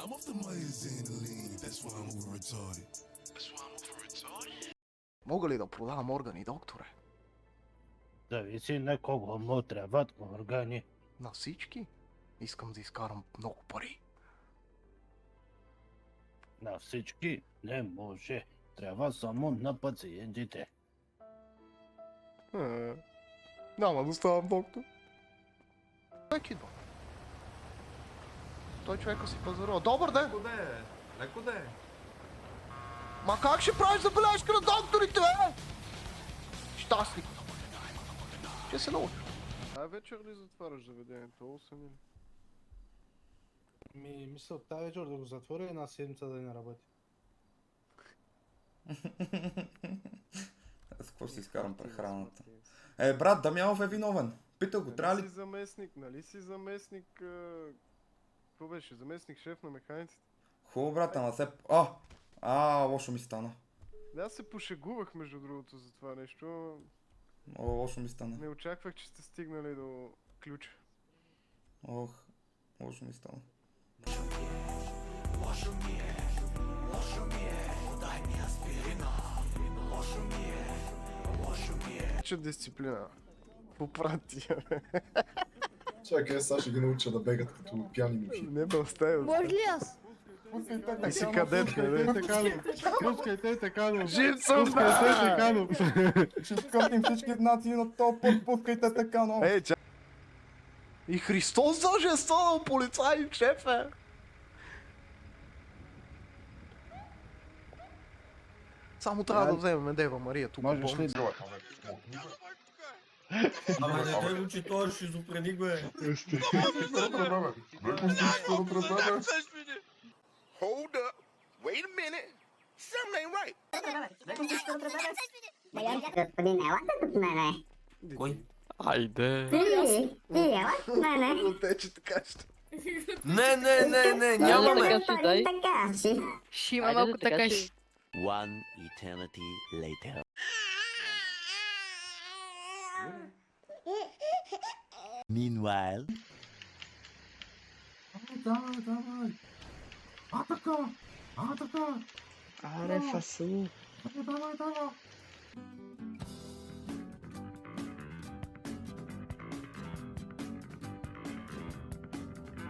I'm off the myazine, that's why I'm over retarded. That's why I'm over retarded? Мога ли да продавам органи, докторе? Зависи на кого му трябват органи. На всички? Искам да изкарам много пари. На всички не може. Трябва само на пациентите. Няма да ставам доктор. Човек идва. Той човека си пазарува. Добър ден! Леко да е, леко да е. Ма как ще правиш забележка на докторите, бе? Щастник. Ще се научи. Тая вечер ли затваряш заведението? 8 или? Мисля, тази вечер да го затворя една седмица да не работи. С какво ще си изкарам прехраната? Брат, Дамянов е виновен. Пита го, трябва ли? Нали си заместник... Какво беше? Заместник шеф на механиците? Хубаво, брат, ама се... лошо ми стана. Да, аз се пошегувах между другото за това нещо. Лошо ми стана. Не очаквах, че сте стигнали до ключа. Лошо ми стана. Че дисциплина. Попрати, бе. Чакай, сега ще ги науча да бегат като пияни муши. Не бе, оставя. Може ли аз? Ти си кадет, бе. Пускайте Теканов! Жив съм, Пускайте да! Теканов! Ще скъпнем всички нации на топ път, пускайте така, но... И Христос даже е станал полицай, шефе! Само трябва да вземем Дева Мария тук. Можеш ли? Ама не той учи този шизофреник, бе. Hold up. Wait a minute. Something ain't right. Господин, елате тук мене. Кой? Айде. Ти елате мене. Те, че така ще. Не, нямаме. Така си. Ще има малко така си. One eternity later. Meanwhile. Давай. Атака! Аре, фасу. Давай.